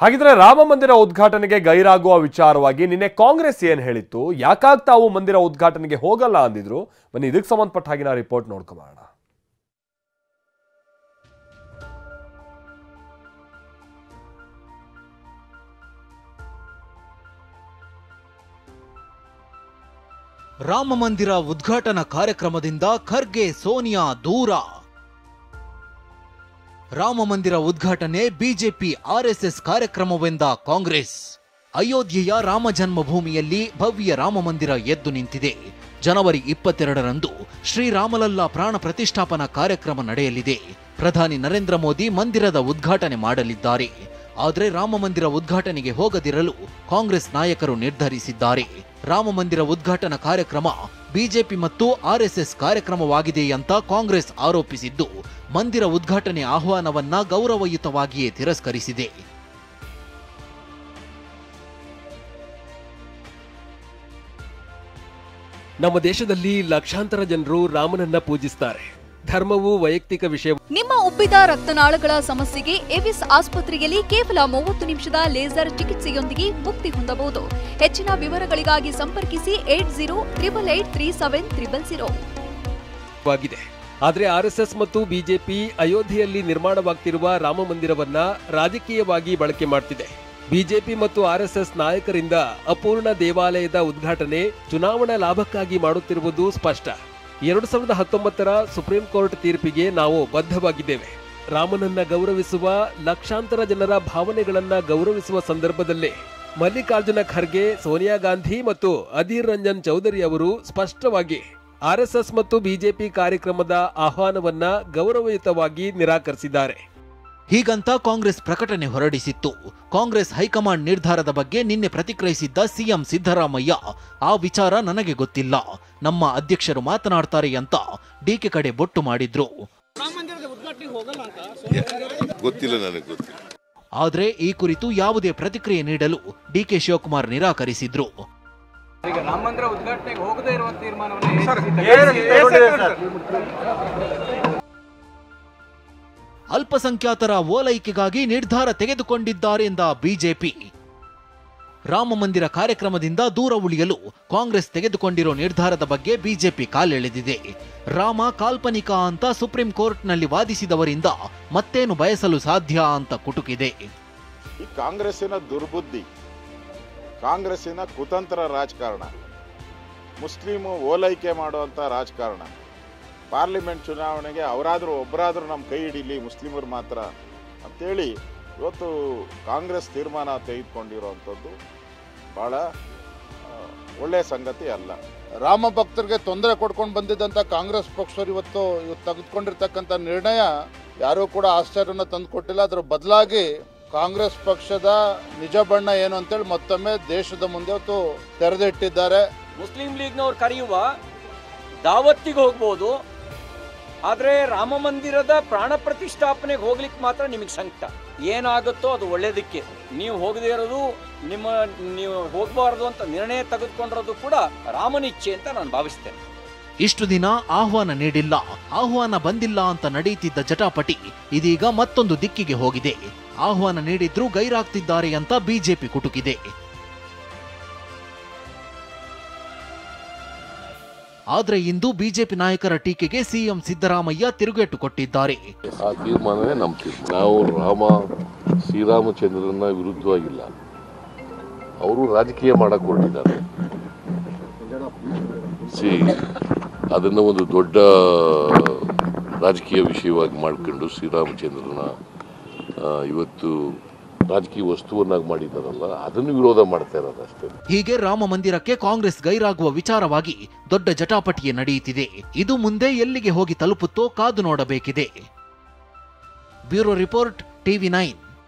ಹಾಗಿದ್ರೆ ರಾಮ ಮಂದಿರ ಉದ್ಘಾಟನೆಗೆ ಗೈರಾಗುವ ವಿಚಾರವಾಗಿ ನಿನ್ನೆ ಕಾಂಗ್ರೆಸ್ ಏನ್ ಹೇಳಿತ್ತು, ಯಾಕಾಗಿ ತಾವು ಮಂದಿರ ಉದ್ಘಾಟನೆಗೆ ಹೋಗಲ್ಲ ಅಂದಿದ್ರು, ಬನ್ನಿ ಇದಕ್ಕೆ ಸಂಬಂಧಪಟ್ಟ ಹಾಗಿನ ರಿಪೋರ್ಟ್ ನೋಡ್ಕೊಳ್ಳೋಣ. ರಾಮ ಮಂದಿರ ಉದ್ಘಾಟನಾ ಕಾರ್ಯಕ್ರಮದಿಂದ ಖರ್ಗೆ ಸೋನಿಯಾ ದೂರ. ರಾಮ ಮಂದಿರ ಉದ್ಘಾಟನೆ ಬಿಜೆಪಿ ಆರ್ಎಸ್ಎಸ್ ಕಾರ್ಯಕ್ರಮವೆಂದ ಕಾಂಗ್ರೆಸ್. ಅಯೋಧ್ಯೆಯ ರಾಮ ಜನ್ಮಭೂಮಿಯಲ್ಲಿ ಭವ್ಯ ರಾಮ ಮಂದಿರ ಎದ್ದು ನಿಂತಿದೆ. ಜನವರಿ 22ರಂದು ಶ್ರೀರಾಮಲಲ್ಲಾ ಪ್ರಾಣ ಪ್ರತಿಷ್ಠಾಪನಾ ಕಾರ್ಯಕ್ರಮ ನಡೆಯಲಿದೆ. ಪ್ರಧಾನಿ ನರೇಂದ್ರ ಮೋದಿ ಮಂದಿರದ ಉದ್ಘಾಟನೆ ಮಾಡಲಿದ್ದಾರೆ. ಆದರೆ ರಾಮ ಮಂದಿರ ಉದ್ಘಾಟನೆಗೆ ಹೋಗದಿರಲು ಕಾಂಗ್ರೆಸ್ ನಾಯಕರು ನಿರ್ಧರಿಸಿದ್ದಾರೆ. ರಾಮ ಮಂದಿರ ಉದ್ಘಾಟನಾ ಕಾರ್ಯಕ್ರಮ ಬಿಜೆಪಿ ಮತ್ತು ಆರ್ಎಸ್ಎಸ್ ಕಾರ್ಯಕ್ರಮವಾಗಿದೆ ಅಂತ ಕಾಂಗ್ರೆಸ್ ಆರೋಪಿಸಿದ್ದು, ಮಂದಿರ ಉದ್ಘಾಟನೆ ಆಹ್ವಾನವನ್ನ ಗೌರವಯುತವಾಗಿಯೇ ತಿರಸ್ಕರಿಸಿದೆ. ನಮ್ಮ ದೇಶದಲ್ಲಿ ಲಕ್ಷಾಂತರ ಜನರು ರಾಮನನ್ನ ಪೂಜಿಸುತ್ತಾರೆ. ಧರ್ಮವು ವೈಯಕ್ತಿಕ ವಿಷಯ. ನಿಮ್ಮ ಉಬ್ಬಿದ ರಕ್ತನಾಳಗಳ ಸಮಸ್ಯೆಗೆ ಎವಿಸ್ ಆಸ್ಪತ್ರೆಯಲ್ಲಿ ಕೇವಲ 30 ನಿಮಿಷದ ಲೇಸರ್ ಚಿಕಿತ್ಸೆಯೊಂದಿಗೆ ಮುಕ್ತಿ ಹೊಂದಬಹುದು. ಹೆಚ್ಚಿನ ವಿವರಗಳಿಗಾಗಿ ಸಂಪರ್ಕಿಸಿ 80383700. ಆದರೆ ಆರ್ಎಸ್ಎಸ್ ಮತ್ತು ಬಿಜೆಪಿ ಅಯೋಧ್ಯೆಯಲ್ಲಿ ನಿರ್ಮಾಣವಾಗ್ತಿರುವ ರಾಮ ಮಂದಿರವನ್ನ ರಾಜಕೀಯವಾಗಿ ಬಳಕೆ ಮಾಡ್ತಿದೆ. ಬಿಜೆಪಿ ಮತ್ತು ಆರ್ಎಸ್ಎಸ್ ನಾಯಕರಿಂದ ಅಪೂರ್ಣ ದೇವಾಲಯದ ಉದ್ಘಾಟನೆ ಚುನಾವಣಾ ಲಾಭಕ್ಕಾಗಿ ಮಾಡುತ್ತಿರುವುದು ಸ್ಪಷ್ಟ. 2019ರ ಸುಪ್ರೀಂ ಕೋರ್ಟ್ ತೀರ್ಪಿಗೆ ನಾವು ಬದ್ಧವಾಗಿದ್ದೇವೆ. ರಾಮನನ್ನ ಗೌರವಿಸುವ, ಲಕ್ಷಾಂತರ ಜನರ ಭಾವನೆಗಳನ್ನ ಗೌರವಿಸುವ ಸಂದರ್ಭದಲ್ಲೇ ಮಲ್ಲಿಕಾರ್ಜುನ ಖರ್ಗೆ, ಸೋನಿಯಾ ಗಾಂಧಿ ಮತ್ತು ಅಧೀರ್ ರಂಜನ್ ಚೌಧರಿ ಅವರು ಸ್ಪಷ್ಟವಾಗಿ ಆರ್ಎಸ್ಎಸ್ ಮತ್ತು ಬಿಜೆಪಿ ಕಾರ್ಯಕ್ರಮದ ಆಹ್ವಾನವನ್ನ ಗೌರವಯುತವಾಗಿ ನಿರಾಕರಿಸಿದ್ದಾರೆ. ಹೀಗಂತ ಕಾಂಗ್ರೆಸ್ ಪ್ರಕಟಣೆ ಹೊರಡಿಸಿತ್ತು. ಕಾಂಗ್ರೆಸ್ ಹೈಕಮಾಂಡ್ ನಿರ್ಧಾರದ ಬಗ್ಗೆ ನಿನ್ನೆ ಪ್ರತಿಕ್ರಿಯಿಸಿದ್ದ ಸಿಎಂ ಸಿದ್ದರಾಮಯ್ಯ, ಆ ವಿಚಾರ ನನಗೆ ಗೊತ್ತಿಲ್ಲ, ನಮ್ಮ ಅಧ್ಯಕ್ಷರು ಮಾತನಾಡ್ತಾರೆ ಅಂತ ಡಿಕೆ ಕಡೆ ಬೊಟ್ಟು ಮಾಡಿದ್ರು. ಆದ್ರೆ ಈ ಕುರಿತು ಯಾವುದೇ ಪ್ರತಿಕ್ರಿಯೆ ನೀಡಲು ಡಿಕೆ ಶಿವಕುಮಾರ್ ನಿರಾಕರಿಸಿದ್ರು. ಅಲ್ಪಸಂಖ್ಯಾತರ ಓಲೈಕೆಗಾಗಿ ನಿರ್ಧಾರ ತೆಗೆದುಕೊಂಡಿದ್ದಾರೆಂದ ಬಿಜೆಪಿ. ರಾಮ ಮಂದಿರ ಕಾರ್ಯಕ್ರಮದಿಂದ ದೂರ ಉಳಿಯಲು ಕಾಂಗ್ರೆಸ್ ತೆಗೆದುಕೊಂಡಿರೋ ನಿರ್ಧಾರದ ಬಗ್ಗೆ ಬಿಜೆಪಿ ಕಾಲೆಳೆದಿದೆ. ರಾಮ ಕಾಲ್ಪನಿಕ ಅಂತ ಸುಪ್ರೀಂ ಕೋರ್ಟ್ನಲ್ಲಿ ವಾದಿಸಿದವರಿಂದ ಮತ್ತೇನು ಬಯಸಲು ಸಾಧ್ಯ ಅಂತ ಕುಟುಕಿದೆ. ಈ ಕಾಂಗ್ರೆಸ್ಸಿನ ದುರ್ಬುದ್ಧಿ, ಕಾಂಗ್ರೆಸ್ಸಿನ ಕುತಂತ್ರ ರಾಜಕಾರಣ, ಮುಸ್ಲಿಂ ಓಲೈಕೆ ಮಾಡುವಂಥ ರಾಜಕಾರಣ. ಪಾರ್ಲಿಮೆಂಟ್ ಚುನಾವಣೆಗೆ ಒಬ್ಬರಾದರೂ ನಮ್ಮ ಕೈ ಹಿಡೀಲಿ ಮುಸ್ಲಿಮರು ಮಾತ್ರ ಅಂತೇಳಿ ಇವತ್ತು ಕಾಂಗ್ರೆಸ್ ತೀರ್ಮಾನ ತೆಗೆದುಕೊಂಡಿರುವಂಥದ್ದು ಭಾಳ ಒಳ್ಳೆಯ ಸಂಗತಿ ಅಲ್ಲ. ರಾಮ ಭಕ್ತರಿಗೆ ತೊಂದರೆ ಕೊಡ್ಕೊಂಡು ಬಂದಿದ್ದಂಥ ಕಾಂಗ್ರೆಸ್ ಪಕ್ಷರು ಇವತ್ತು ತೆಗೆದುಕೊಂಡಿರ್ತಕ್ಕಂಥ ನಿರ್ಣಯ ಯಾರೂ ಕೂಡ ಆಶ್ಚರ್ಯನ ತಂದುಕೊಟ್ಟಿಲ್ಲ. ಅದರ ಬದಲಾಗಿ ಕಾಂಗ್ರೆಸ್ ಪಕ್ಷದ ನಿಜ ಬಣ್ಣ ಏನು ಅಂತೇಳಿ ಮತ್ತೊಮ್ಮೆ ದೇಶದ ಮುಂದೆ ಇವತ್ತು ತೆರೆದಿಟ್ಟಿದ್ದಾರೆ. ಮುಸ್ಲಿಂ ಲೀಗ್ನವ್ರು ಕರೆಯುವ ದಾವತ್ತಿಗೆ ಹೋಗ್ಬೋದು, ಆದರೆ ರಾಮ ಮಂದಿರದ ಪ್ರಾಣ ಪ್ರತಿಷ್ಠಾಪನೆಗೆ ಹೋಗ್ಲಿಕ್ಕೆ ಮಾತ್ರ ನಿಮಗೆ ಸಂಕಟ. ಏನಾಗುತ್ತೋ ಅದು ಒಳ್ಳೇದಕ್ಕೆ. ನೀವು ಹೋಗದೇ ಇರೋದು, ನೀವು ಹೋಗಬಾರದು ಅಂತ ನಿರ್ಣಯ ತೆಗೆದುಕೊಂಡಿರೋದು ಕೂಡ ರಾಮನಿಚ್ಛೆ ಅಂತ ನಾನು ಭಾವಿಸ್ತೇನೆ. ಇಷ್ಟು ದಿನ ಆಹ್ವಾನ ನೀಡಿಲ್ಲ, ಆಹ್ವಾನ ಬಂದಿಲ್ಲ ಅಂತ ನಡೆಯುತ್ತಿದ್ದ ಜಟಾಪಟಿ ಇದೀಗ ಮತ್ತೊಂದು ದಿಕ್ಕಿಗೆ ಹೋಗಿದೆ. ಆಹ್ವಾನ ನೀಡಿದ್ರೂ ಗೈರಾಗ್ತಿದ್ದಾರೆ ಅಂತ ಬಿಜೆಪಿ ಕುಟುಕಿದೆ. ಆದ್ರೆ ಇಂದು ಬಿಜೆಪಿ ನಾಯಕರ ಟೀಕೆಗೆ ಸಿಎಂ ಸಿದ್ದರಾಮಯ್ಯ ತಿರುಗೇಟು ಕೊಟ್ಟಿದ್ದಾರೆ. ಆ ತೀರ್ಮಾನವೇ ನಮ್ಮ ತೀರ್ಮಾನ. ನಾವು ಶ್ರೀರಾಮಚಂದ್ರನ ವಿರುದ್ಧವಾಗಿಲ್ಲ, ಅವರು ರಾಜಕೀಯ ಮಾಡಕ್ ಹೊರಟಿದ್ದಾರೆ. ಅದನ್ನು ಒಂದು ದೊಡ್ಡ ರಾಜಕೀಯ ವಿಷಯವಾಗಿ ಮಾಡಿಕೊಂಡು ಶ್ರೀರಾಮಚಂದ್ರನ ಇವತ್ತು ರಾಜಕೀಯ ವಸ್ತುವನ್ನಾಗಿ ಮಾಡಿದ್ದಾರಲ್ಲ, ಅದನ್ನು ವಿರೋಧ ಮಾಡ್ತಾ ಇರೋದು ಅಷ್ಟೇ. ಹೀಗೆ ರಾಮ ಮಂದಿರಕ್ಕೆ ಕಾಂಗ್ರೆಸ್ ಗೈರಾಗುವ ವಿಚಾರವಾಗಿ ದೊಡ್ಡ ಜಟಾಪಟಿಯೇ ನಡೆಯುತ್ತಿದೆ. ಇದು ಮುಂದೆ ಎಲ್ಲಿಗೆ ಹೋಗಿ ತಲುಪುತ್ತೋ ಕಾದು ನೋಡಬೇಕಿದೆ. Bureau report, TV9.